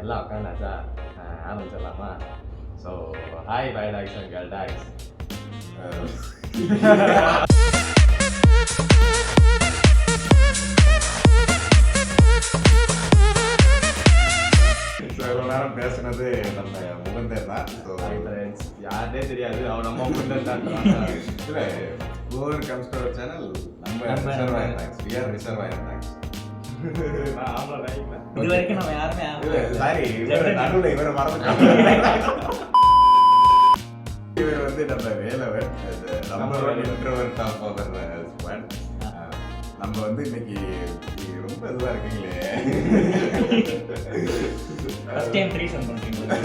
எல்லாம் உட்காந்தாச்சா ஆரம்பிச்சிடலாமா? So hi boy dogs and girl dogs. இவ்வளோ நேரம் பேசுனது நம்ம முகந்தர் தான். ஸோ யாருனே தெரியாது, அவன் நம்ம முகந்தர் தான். இல்லை, over comes to our channel. நம்ம reservoir dogs, we are reservoir dogs. இது வரைக்கும் நம்ம யாருமே சாரி, இவர் நடுவில் இவரை மறந்துட்டாங்க. இவர் வந்து நம்ம Velavar, number 1 introvert of our squad. நம்ம வந்து இன்னைக்கு ரொம்ப இதுவாக இருக்கீங்களே. ஃபர்ஸ்ட் டைம் த்ரீசம் பண்றீங்களா?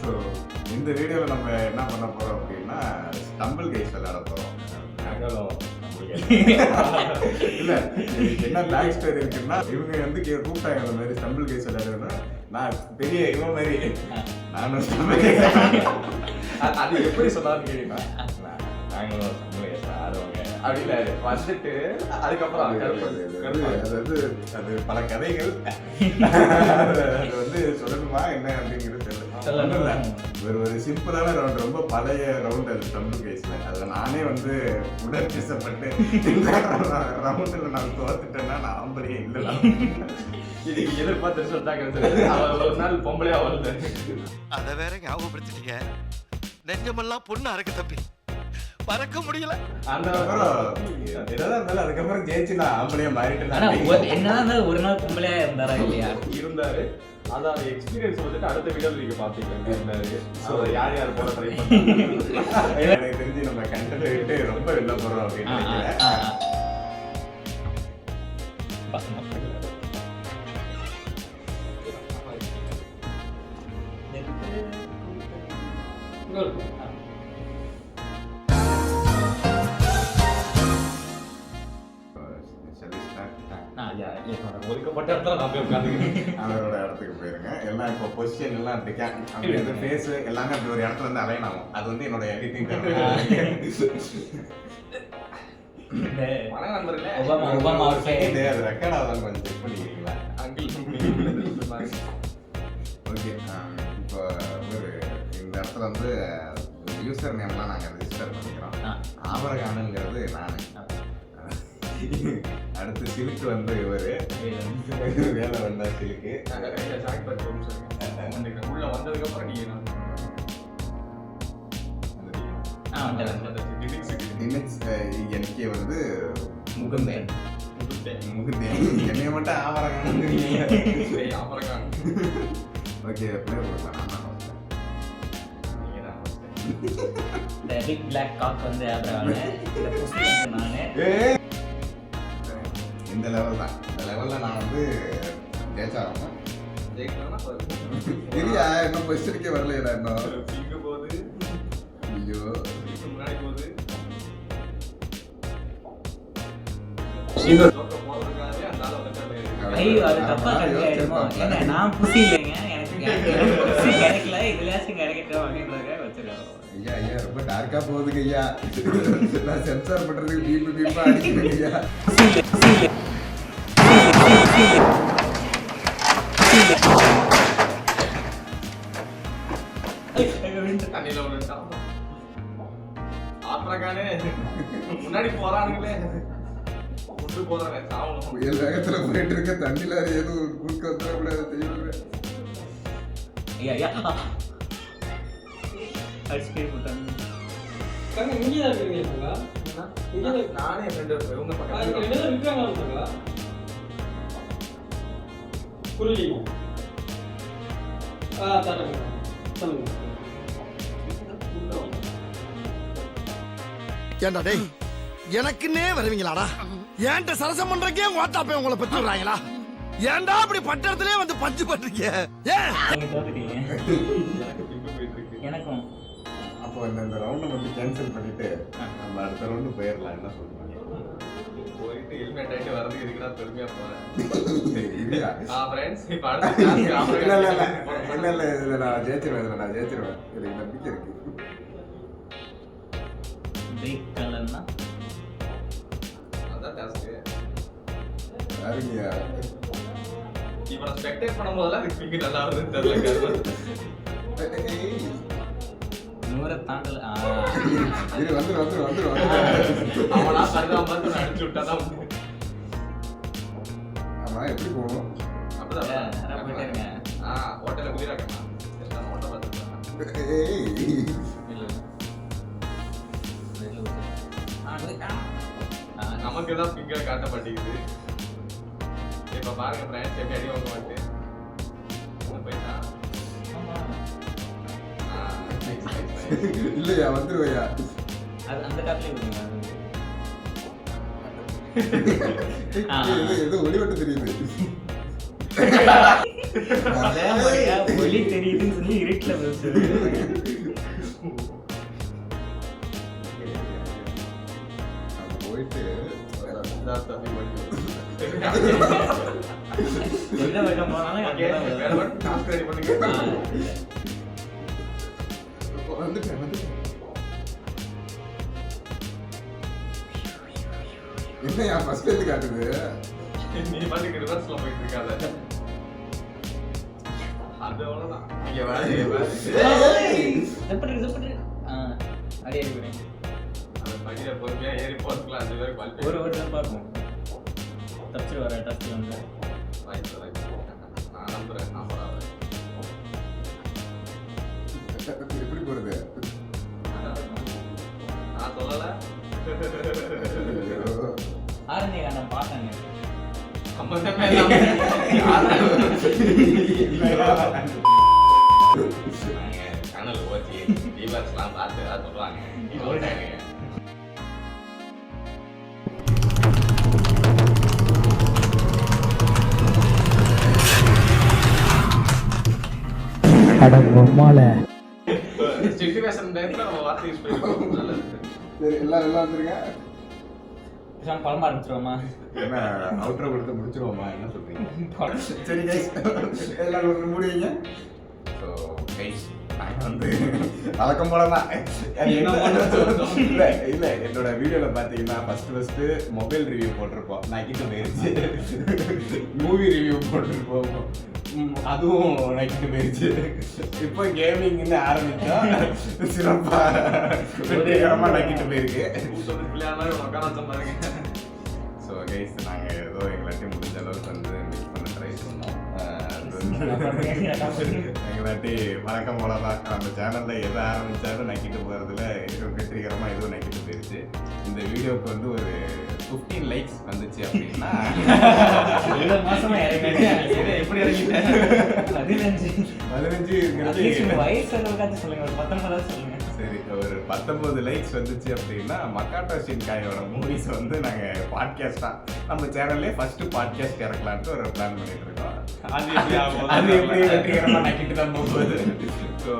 ஸோ இந்த வீடியோவில் நம்ம என்ன பண்ண போகிறோம் அப்படின்னா ஸ்டம்பிள் கேஸ் விளையாட போகிறோம். இல்லை, என்ன பேக் ஸ்டோரி இருக்குன்னா, இவங்க வந்து கூப்பிட்டாங்க அந்த மாதிரி ஸ்டம்பிள் கேஸ் விளையாடுறதுன்னா, நான் பெரிய இவன் மாதிரி நானும் ஸ்டம்பிள் கேஸ். அது எப்படி சொன்னாலும் கேட்டீங்கன்னா, நாங்களும் ஆடுவாங்க அப்படின்னு வந்துட்டு அதுக்கப்புறம் அது பல கதைகள். அது வந்து சொல்லணுமா என்ன அப்படிங்கிறது தெரியல. ஒரு சிம்பிளான ரவுண்ட், ரொம்ப பழைய ரவுண்ட் அது ஸ்டம்பிள் கேஸ்ல. அதில் நானே வந்து உடற்பேசப்பட்டு ரவுண்டில் நான் தோத்துட்டேன்னா நான் ஆம்பளையே இல்லை. இதுக்கு எதிர்பார்த்து சொல்லிட்டாங்க. ஒரு நாள் பொம்பளையா வருது. அதை வேற ஞாபகப்படுத்திட்டீங்க. நெஞ்சமெல்லாம் பொண்ணு அறக்க தப்பி பறக்க முடியல. அந்த ஏதாவது இருந்தாலும் அதுக்கப்புறம் ஜெயிச்சு நான் ஆம்பளையா மாறிட்டேன். என்ன ஒரு நாள் பொம்பளையா இருந்தாரா இல்லையா? இருந்தாரு. அதான் எக்ஸ்பீரியன்ஸ் வந்துட்டு அடுத்த வீடியோவில் நீங்க பாத்தீங்க. யார் யார் போல ட்ரை பண்ணாங்க. எனக்கு தெரிஞ்சு நம்ம கண்டென்ட் விட்டு ரொம்ப வெளில போறோம் அப்படின்னு நினைக்கிறேன். ஒதுக்கப்பட்ட இடத்துல நான் போய் உட்காந்துக்கிறேன். அவரோட இடத்துக்கு போயிருங்க. எல்லாம் இப்போ பொசிஷன் எல்லாம் அப்படி அந்த ஃபேஸ் எல்லாமே அப்படி ஒரு இடத்துல இருந்து அலைன் ஆகும். அது வந்து என்னோட எடிட்டிங். வணக்கம் நண்பர்களே. அது ரெக்கார்ட் ஆகலாம், கொஞ்சம் செக் பண்ணிக்கிறீங்களா? ஓகே, இப்போ ஒரு இந்த இடத்துல வந்து யூசர் நேம்லாம் நாங்கள் ரெஜிஸ்டர் பண்ணிக்கிறோம். ஆபரகானுங்கிறது நான். அடுத்து சிலுக்கு வந்து இவரு வேலை வந்தா சிலுக்கு. உள்ள வந்ததுக்கு அப்புறம் நீங்க எனக்கு வந்து முகுந்தன். என்னைய மட்டும் ஆபரகான். ஓகே, பிளேயர் கொடுக்கலாம். இந்த பிக் பிளாக் காக் வந்து ஆபரகான், இந்த புசி வந்து நானே. இந்த லெவல் தான். இந்த லெவலில் நான் வந்து ஜெயிச்சாகணும். இல்லையா, இன்னும் கொஸ்டினுக்கே வரலையா? இன்னும் போகுது. ஐயோ, முன்னாடி போகுது. ஐயோ, அது தப்பா கிடைக்குமோ? ஏன்னா நான் புசி இல்லைங்க, எனக்கு புசி கிடைக்கல, இதுலயாச்சும் கிடைக்கட்டும் அப்படின்றதுக்காக வச்சிருக்கோம். ஐயா ஐயா, ரொம்ப டார்க்கா போகுதுங்க ஐயா. நான் சென்சார் பண்றதுக்கு பீப்பா அடிக்கிறேன் ஐயா. தண்ணியில விழுந்துட்டான். ஆப்ரகானே முன்னாடி போறானுங்களே. கொண்டு போறானே சாவணும். புயல் வேகத்துல போயிட்டு இருக்க தண்ணியில ஏதோ குறுக்க வந்துடக்கூடாது தெரியுது. ஐயா ஐயா அடிச்சுட்டே போட்டாங்க. இங்கே தான் இருக்கீங்களா? நானே என் ஃப்ரெண்டு இவங்க பக்கத்துல இருக்காங்களா? புரியல. தரங்க சொல்லுங்க. ஏண்டா டேய், எனக்குன்னே வருவீங்களாடா? ஏன்ட்ட சரசம் பண்றக்கே வாட்டாப்பே உங்களை பத்தி விடுறாங்களா? ஏன்டா அப்படி பட்டத்திலே வந்து பஞ்சு பண்றீங்க? ஏன் நீங்க தோத்துட்டீங்க. எனக்கும் அப்போ இந்த ரவுண்டை வந்து கேன்சல் பண்ணிட்டு நம்ம அடுத்த ரவுண்டு போயிடலாம். என்ன சொல்லுவாங்க? போயிட்டு ஹெல்மெட் ஆயிட்டு வரது இதுக்குடா பெருமையா போறேன். இல்லையா? இப்ப அடுத்த இல்ல நான் ஜெயிச்சிருவேன். எனக்கு நம்பிக்கை இருக்கு. பிரேக் கலர்னா அதான் டாஸ்க். யாருங்கய்யா? இப்ப நான் ஸ்பெக்டேட் பண்ணும்போதெல்லாம் எனக்கு பிங்க் நல்லா வருதுன்னு தெரியல. ஏய், 100 தாண்டல. இரு, வந்துரு. அவனா சரிதான் பார்த்து நான் அடிச்சு விட்டாதான் உண்டு. ஆமா, எப்படி போகணும்? அப்பதான் நேரா போயிட்டே இருங்க. ஹோட்டல்ல குதிராக்கமா ஹோட்டல் பார்த்துருக்கேன். ஏய், இல்ல ஆ, நமக்கு தான் பிங்கா காட்ட மாட்டேங்குது. இப்ப பாருங்க ஃப்ரெண்ட்ஸ் எப்படி அடி வாங்க மாட்டேன் போயிட்டான். ஆமா. இல்லையா, வந்துருவையா? அது அந்த காட்டுலயே விடுங்க. ஏதோ ஒளிவட்டம் தெரியுது. அதான் வழியா ஒளி தெரியுதுன்னு சொல்லி இருட்டுல பேசுறது. நம்ம போயிட்டு தம்பி போயிட்டு எந்த பக்கம் போனாலும் அங்கதான் வேற விழும். மட்டும் டாஸ்க் ரெடி பண்ணுங்க. வந்துட்டேன். என்னையா ஃபர்ஸ்ட் எடுத்து காட்டுது? நீ பாட்டுக்கு ரிவர்ஸ்ல போயிட்டு இருக்காத. அது அவ்வளவுதான். இங்க வேற செப்பட்டு. அடி அடி போறேன். அந்த படியில பொறுமையா ஏறி போறதுக்குள்ள அந்த பேருக்கு பல்பே ஒரு தான் பார்க்கும். தப்பிச்சு வர டஸ்ட்ல வந்து. நான் நம்புறேன். நான் போறேன். எப்படி போறது? நான் சொல்லல. ஆரஞ்சு நான் பார்த்தேன். சம்பந்தமே இல்லாம சேனல் ஓட்டி டிவர்ஸ்லாம் பார்த்து ஏதாவது சொல்லுவாங்க. நீ ஓட்டாங்க. சிச்சுவேஷன் டைம்ல நம்ம வார்த்தை யூஸ் பண்ணிக்கலாம். நல்லது. சரி, எல்லாம் வந்துருங்க. பழமா ஆரம்பிச்சிருவோமா? என்ன அவுட்டர் கொடுத்து முடிச்சிருவோமா? என்ன சொல்றீங்க? சரி கைஸ், எல்லாம் முடிவீங்க. ஸோ கைஸ், நான் வந்து வழக்கம் போலதான் இல்லை என்னோட வீடியோவில் பார்த்தீங்கன்னா ஃபர்ஸ்ட் மொபைல் ரிவ்யூ போட்டிருப்போம். நக்கிட்டு போயிருச்சு. மூவி ரிவ்யூ போட்டிருப்போம். அதுவும் நக்கிட்டு போயிருச்சு. இப்போ கேமிங்னு ஆரம்பிச்சா சிறப்பாக வெற்றிகரமாக நக்கிட்டு போயிருக்கு. பிள்ளையார் மாதிரி உட்கார பாருங்க. ஸோ கைஸ், நாங்கள் ஏதோ எங்களாட்டி முடிஞ்ச அளவுக்கு வந்து மிஸ் பண்ண ட்ரை பண்ணோம். எங்களாட்டி வழக்கம் போல தான் நம்ம சேனலில் எதை ஆரம்பித்தாலும் நக்கிட்டு போகிறதுல வெற்றிகரமாக எதுவும் நக்கிட்டு போயிடுச்சு. இந்த வீடியோவுக்கு வந்து ஒரு 15 லைக்ஸ் வந்துச்சு அப்படின்னா மாசமா எப்படி இறங்கிட்டேன்? 15 வயசு சொல்லுங்க. ஒரு 19 சொல்லுங்க. சரி, ஒரு 19 லைக்ஸ் வந்துச்சு அப்படின்னா மக்காட்டோ ஷின்காயோட மூவிஸ் வந்து நாங்கள் பாட்காஸ்டாக நம்ம சேனல்லே ஃபர்ஸ்ட் பாட்காஸ்ட் இறக்கலான்ட்டு ஒரு பிளான் பண்ணிட்டு இருக்கோம். அது எப்படி வெற்றிகரமாக நக்கிட்டு தான் போகுது. So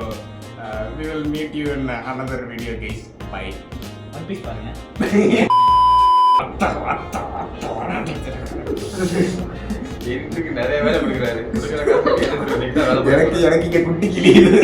we will meet you in another video guys. Bye. One Piece பாருங்க. இதுக்கு நிறைய வேலை கொடுக்குறாரு. எனக்கு இங்க குட்டி கிளியுது.